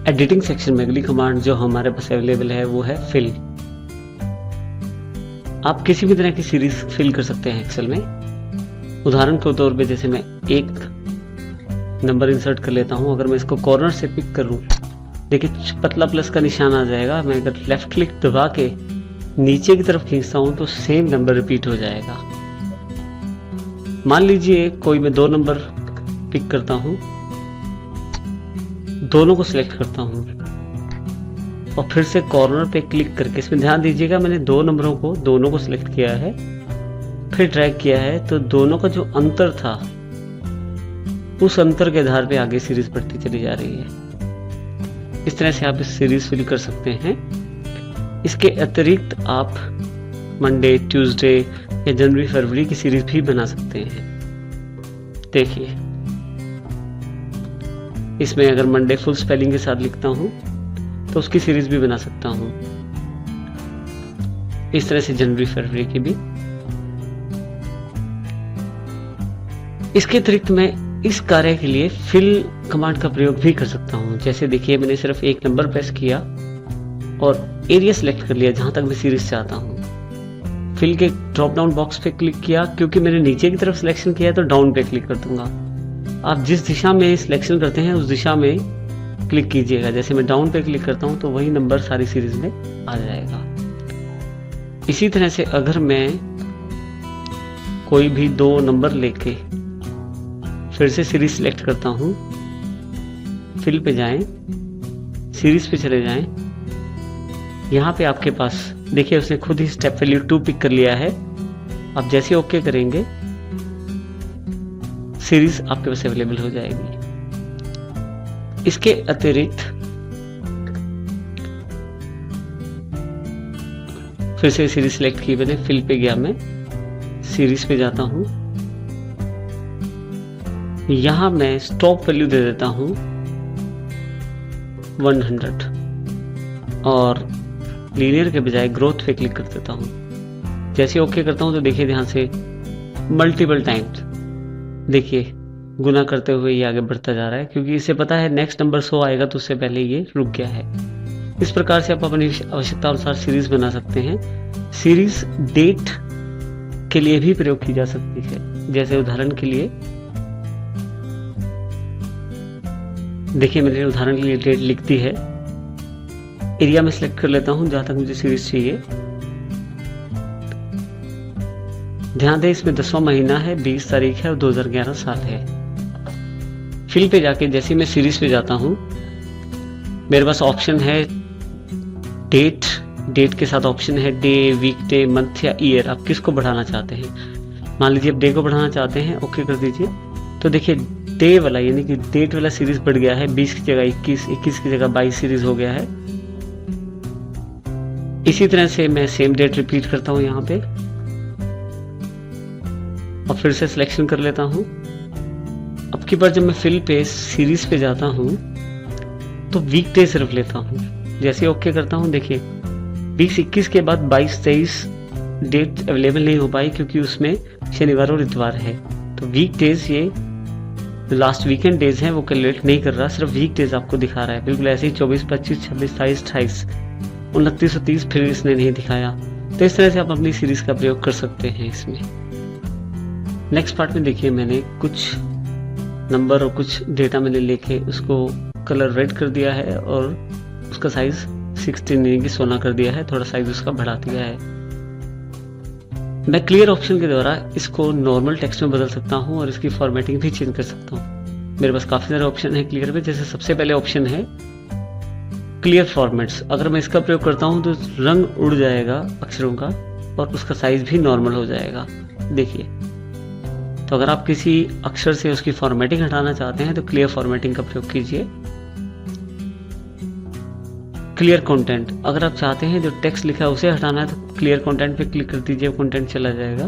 Editing section में अगली command जो हमारे पास अवेलेबल है वो है फिल। आप किसी भी तरह की सीरीज फिल कर सकते हैं एक्सेल में। उदाहरण के तौर पे जैसे मैं एक नंबर इंसर्ट कर लेता हूं। अगर मैं इसको कॉर्नर से पिक करूं, देखिए पतला प्लस का निशान आ जाएगा। मैं अगर लेफ्ट क्लिक दबा के नीचे की तरफ खींचता हूं तो सेम नंबर रिपीट हो जाएगा। मान लीजिए कोई मैं 2 नंबर पिक करता हूं, दोनों को सिलेक्ट करता हूं और फिर से कॉर्नर पे क्लिक करके, इसमें ध्यान दीजिएगा मैंने दोनों को सिलेक्ट किया है, फिर ड्रैग किया है, तो दोनों का जो अंतर था उस अंतर के आधार पे आगे सीरीज बढ़ती चली जा रही है। इस तरह से आप इस सीरीज फिल कर सकते हैं। इसके अतिरिक्त आप मंडे, ट्यूसडे या जनवरी फरवरी की सीरीज भी बना सकते हैं। देखिए इसमें अगर मंडे फुल स्पेलिंग के साथ लिखता हूं तो उसकी सीरीज भी बना सकता हूं। इस तरह से जनवरी फरवरी की भी। इसके अतिरिक्त मैं इस कार्य के लिए फिल कमांड का प्रयोग भी कर सकता हूं। जैसे देखिए मैंने सिर्फ एक नंबर प्रेस किया और एरिया सिलेक्ट कर लिया जहां तक मैं सीरीज चाहता हूं। फिल के ड्रॉप डाउन बॉक्स पे क्लिक किया, क्योंकि मैंने नीचे की तरफ सिलेक्शन किया है तो डाउन पे क्लिक कर दूंगा। आप जिस दिशा में सिलेक्शन करते हैं उस दिशा में क्लिक कीजिएगा। जैसे मैं डाउन पे क्लिक करता हूं तो वही नंबर सारी सीरीज में आ जाएगा। इसी तरह से अगर मैं कोई भी 2 नंबर लेके फिर से सीरीज सिलेक्ट करता हूं, फिल पे जाएं, सीरीज पे चले जाएं, यहां पे आपके पास देखिए उसने खुद ही स्टेप वैल्यू 2 पिक कर लिया है। आप जैसे ओके करेंगे सीरीज आपके पास अवेलेबल हो जाएगी। इसके अतिरिक्त फिर से सीरीज सिलेक्ट की मैंने, फिल पे गया, मैं सीरीज पे जाता हूं, यहां मैं स्टॉप वैल्यू दे देता हूं 100 और लीनियर के बजाय ग्रोथ पे क्लिक कर देता हूं। जैसे ओके करता हूं तो देखिए ध्यान से मल्टीपल टाइम्स देखिए गुना करते हुए ये आगे बढ़ता जा रहा है, क्योंकि इसे पता है नेक्स्ट नंबर 100 आएगा तो उससे पहले ये रुक गया है। इस प्रकार से आप अपनी आवश्यकता अनुसार सीरीज बना सकते हैं। सीरीज डेट के लिए भी प्रयोग की जा सकती है। जैसे उदाहरण के लिए देखिए मैंने उदाहरण के लिए डेट लिख दी है। एरिया में सिलेक्ट कर लेता हूं जहां तक मुझे सीरीज चाहिए। ध्यान दें इसमें 10वां महीना है, 20 तारीख है और 2011 साल है। फिल पे जाके जैसे मैं सीरीज पे जाता हूं, मेरे पास ऑप्शन है डेट के साथ ऑप्शन है डे, वीक डे, मंथ या ईयर। आप किसको बढ़ाना चाहते हैं? मान लीजिए आप डे को बढ़ाना चाहते हैं, ओके कर दीजिए। तो देखिए डे वाला यानी कि डेट वाला सीरीज बढ़ गया है, 20 की जगह 21, 21 की जगह 22 सीरीज हो गया है। इसी तरह से मैं सेम डेट रिपीट करता हूं यहां पे और फिर से सिलेक्शन कर लेता हूं। अब की बार जब मैं फिल पे सीरीज पे जाता हूं तो वीक डे सिर्फ लेता हूं। जैसे ओके करता हूं देखिए 20-21 के बाद 22-23 डेट अवेलेबल नहीं हो पाई, क्योंकि उसमें शनिवार और इतवार है। तो वीक डेज ये लास्ट वीकेंड डेज हैं वो कैलकुलेट नहीं कर रहा, सिर्फ वीक डेज आपको दिखा रहा है। बिल्कुल ऐसे ही 24, 25, 26, 27, 28, 29 और 30 फिर इसने नहीं दिखाया। तो इस तरह से आप अपनी सीरीज का प्रयोग कर सकते हैं इसमें। नेक्स्ट पार्ट में देखिए मैंने कुछ नंबर और कुछ डेटा मैंने लेके उसको कलर रेड कर दिया है और उसका साइज 16 यानी कि 16 कर दिया है, थोड़ा साइज उसका बढ़ा दिया है। मैं क्लियर ऑप्शन के द्वारा इसको नॉर्मल टेक्स्ट में बदल सकता हूं और इसकी फॉर्मेटिंग भी चेंज कर सकता हूं। मेरे पास काफी सारे ऑप्शन है क्लियर में। जैसे सबसे पहले ऑप्शन है क्लियर फॉर्मेट्स। अगर मैं इसका प्रयोग करता हूं तो रंग उड़ जाएगा अक्षरों का और उसका साइज भी नॉर्मल हो जाएगा। देखिए तो अगर आप किसी अक्षर से उसकी फॉर्मेटिंग हटाना चाहते हैं तो क्लियर फॉर्मेटिंग का प्रयोग कीजिए। क्लियर कंटेंट, अगर आप चाहते हैं जो टेक्स्ट लिखा है उसे हटाना है तो क्लियर कंटेंट पे क्लिक कर दीजिए, कंटेंट चला जाएगा।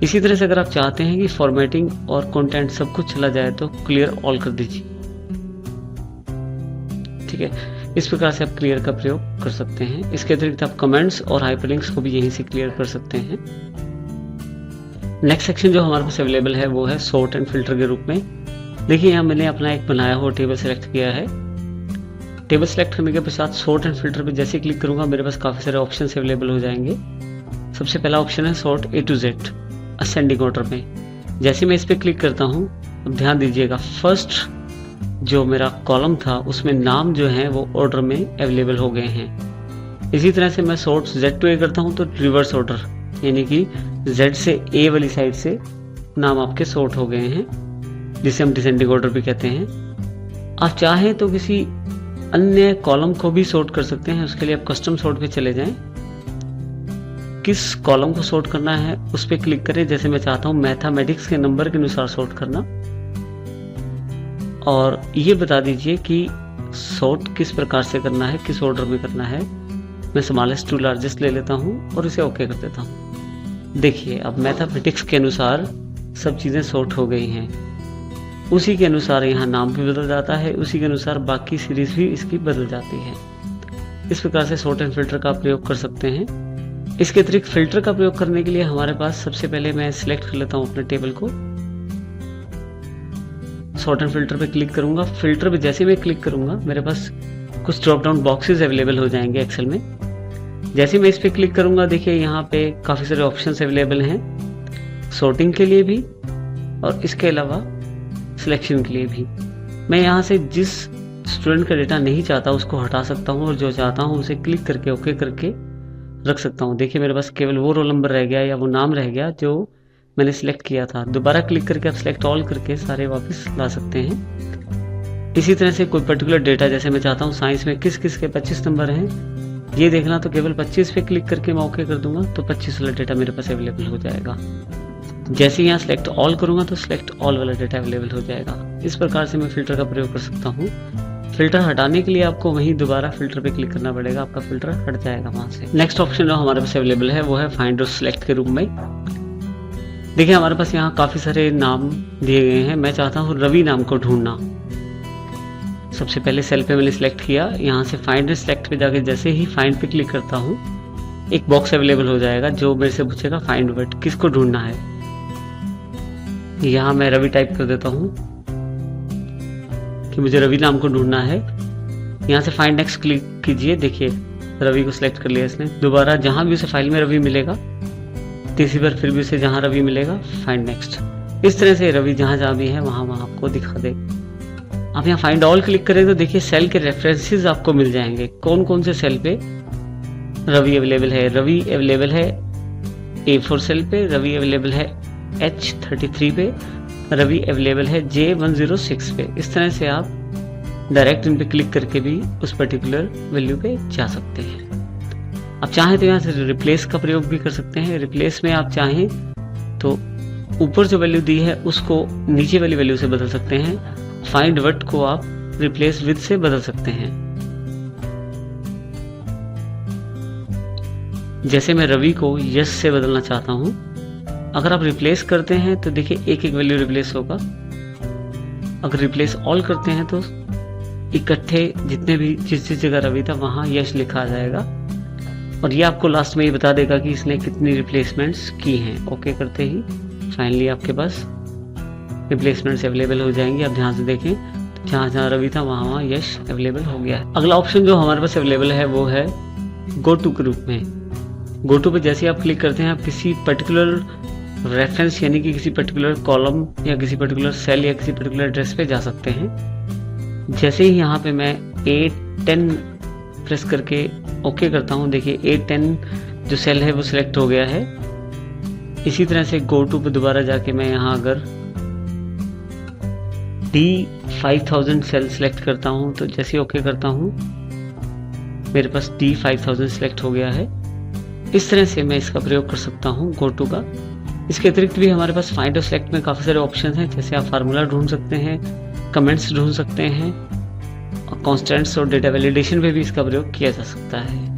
इसी तरह से अगर आप चाहते हैं कि फॉर्मेटिंग और कंटेंट सब कुछ चला जाए तो क्लियर ऑल कर दीजिए। ठीक है, इस प्रकार से आप क्लियर का प्रयोग कर सकते हैं। इसके अतिरिक्त आप कमेंट्स और हाइपरलिंक्स को भी यहीं से क्लियर कर सकते हैं। नेक्स्ट सेक्शन जो हमारे पास अवेलेबल है वो है सॉर्ट एंड फिल्टर के रूप में। देखिए यहाँ मैंने अपना एक बनाया हुआ टेबल सेलेक्ट किया है। टेबल सेलेक्ट करने के पश्चात सॉर्ट एंड फिल्टर पे जैसे क्लिक करूंगा मेरे पास काफ़ी सारे ऑप्शन अवेलेबल हो जाएंगे। सबसे पहला ऑप्शन है sort A to Z ascending order में। जैसे मैं इस पर क्लिक करता हूँ, अब ध्यान दीजिएगा फर्स्ट जो मेरा कॉलम था उसमें नाम जो है वो ऑर्डर में अवेलेबल हो गए हैं। इसी तरह से मैं सॉर्ट Z to A करता हूँ तो रिवर्स ऑर्डर, यानी कि Z से A वाली साइड से नाम आपके सॉर्ट हो गए हैं, जिसे हम डिसेंडिंग ऑर्डर भी कहते हैं। आप चाहें तो किसी अन्य कॉलम को भी सॉर्ट कर सकते हैं। उसके लिए आप कस्टम सॉर्ट पे चले जाएं, किस कॉलम को सॉर्ट करना है उस पर क्लिक करें। जैसे मैं चाहता हूं मैथमेटिक्स के नंबर के अनुसार सॉर्ट करना, और ये बता दीजिए कि सॉर्ट किस प्रकार से करना है, किस ऑर्डर में करना है। मैं स्मॉलेस्ट टू लार्जेस्ट ले लेता हूं और इसे ओके कर देता हूं। देखिए अब मैथमेटिक्स के अनुसार सब चीज़ें सॉर्ट हो गई हैं। उसी के अनुसार यहाँ नाम भी बदल जाता है, उसी के अनुसार बाकी सीरीज भी इसकी बदल जाती है। इस प्रकार से सॉर्ट एंड फिल्टर का प्रयोग कर सकते हैं। इसके अतिरिक्त फिल्टर का प्रयोग करने के लिए हमारे पास सबसे पहले मैं सिलेक्ट कर लेता हूँ अपने टेबल को, सॉर्ट एंड फिल्टर पे क्लिक करूंगा। फिल्टर पे जैसे मैं क्लिक करूंगा मेरे पास कुछ ड्रॉप डाउन बॉक्सेस अवेलेबल हो जाएंगे एक्सेल में। जैसे मैं इस पे क्लिक करूंगा देखिए यहाँ पे काफ़ी सारे ऑप्शंस अवेलेबल हैं सॉर्टिंग के लिए भी और इसके अलावा सिलेक्शन के लिए भी। मैं यहाँ से जिस स्टूडेंट का डेटा नहीं चाहता उसको हटा सकता हूँ और जो चाहता हूँ उसे क्लिक करके ओके करके रख सकता हूँ। देखिए मेरे पास केवल वो रोल नंबर रह गया या वो नाम रह गया जो मैंने सिलेक्ट किया था। दोबारा क्लिक करके आप सिलेक्ट ऑल करके सारे वापस ला सकते हैं। इसी तरह से कोई पर्टिकुलर डेटा, जैसे मैं चाहता हूँ साइंस में किस किस के 25 नंबर हैं ये देखना, तो केवल 25 पे क्लिक करके मैं ओके कर दूंगा तो 25 वाला डेटा मेरे पास अवेलेबल हो जाएगा। जैसे यहाँ सिलेक्ट ऑल करूंगा तो सिलेक्ट ऑल वाला डेटा अवेलेबल हो जाएगा। इस प्रकार से मैं फिल्टर का प्रयोग कर सकता हूँ। फिल्टर हटाने के लिए आपको वहीं दोबारा फिल्टर पे क्लिक करना पड़ेगा, आपका फिल्टर हट जाएगा वहां से। नेक्स्ट ऑप्शन जो हमारे पास अवेलेबल है वो है फाइंड और सिलेक्ट के रूप में। देखिए हमारे पास यहाँ काफी सारे नाम दिए गए हैं। मैं चाहता हूँ रवि नाम को ढूंढना। सबसे पहले सेल पे मैंने सिलेक्ट किया, यहाँ से फाइंड और सिलेक्ट पे जाके जैसे ही फाइंड पे क्लिक करता हूँ एक बॉक्स अवेलेबल हो जाएगा जो मेरे से पूछेगा फाइंड वर्ड, किसको ढूंढना है। यहाँ मैं रवि टाइप कर देता हूँ कि मुझे रवि नाम को ढूंढना है। यहाँ से फाइंड नेक्स्ट क्लिक कीजिए। देखिए रवि को सिलेक्ट कर लिया इसने। दोबारा जहाँ भी उसे फाइल में रवि मिलेगा, तीसरी बार फिर भी उसे जहाँ रवि मिलेगा फाइंड नेक्स्ट। इस तरह से रवि जहाँ जहाँ भी है वहाँ वहाँ आपको दिखा दे। आप यहाँ फाइंड ऑल क्लिक करें तो देखिए सेल के रेफरेंसेस आपको मिल जाएंगे, कौन कौन से सेल पे रवि अवेलेबल है। रवि अवेलेबल है A4 सेल पे, रवि अवेलेबल है H33 पे, रवि अवेलेबल है J106 पे। इस तरह से आप डायरेक्ट इन पे क्लिक करके भी उस पर्टिकुलर वैल्यू पे जा सकते हैं। आप चाहें तो यहाँ से रिप्लेस का प्रयोग भी कर सकते हैं। रिप्लेस में आप चाहें तो ऊपर जो वैल्यू दी है उसको नीचे वाली वैल्यू से बदल सकते हैं। फाइंड वर्ड को आप रिप्लेस विद से बदल सकते हैं। जैसे मैं रवि को यस से बदलना चाहता हूं, अगर आप रिप्लेस करते हैं तो देखिए एक एक वैल्यू रिप्लेस होगा। अगर रिप्लेस ऑल करते हैं तो इकट्ठे जितने भी जिस जगह रवि था वहां यश लिखा आ जाएगा और ये आपको लास्ट में ये बता देगा कि इसने कितनी रिप्लेसमेंट्स की हैं। ओके करते ही फाइनली आपके पास रिप्लेसमेंट्स अवेलेबल हो जाएंगी। आप ध्यान से देखें तो जहाँ जहाँ रवि था वहाँ वहाँ यश अवेलेबल हो गया है। अगला ऑप्शन जो हमारे पास अवेलेबल है वो है गो टू के रूप में। गो टू पे जैसे आप क्लिक करते हैं आप किसी पर्टिकुलर रेफरेंस यानी कि किसी पर्टिकुलर कॉलम या किसी पर्टिकुलर सेल या किसी पर्टिकुलर एड्रेस पे जा सकते हैं। जैसे ही यहाँ पे मैं A10 प्रेस करके ओके करता हूँ, देखिए A10 जो सेल है वो सिलेक्ट हो गया है। इसी तरह से गो टू पे दोबारा जाके मैं यहाँ अगर D5000 सेल सिलेक्ट करता हूँ तो जैसे ओके करता हूँ मेरे पास D5000 सिलेक्ट हो गया है। इस तरह से मैं इसका प्रयोग कर सकता हूँ गो टू का। इसके अतिरिक्त भी हमारे पास फाइंड और सिलेक्ट में काफ़ी सारे ऑप्शन हैं। जैसे आप फार्मूला ढूंढ सकते हैं, कमेंट्स ढूंढ सकते हैं और कॉन्स्टेंट्स और डेटा वैलिडेशन पे भी इसका प्रयोग किया जा सकता है।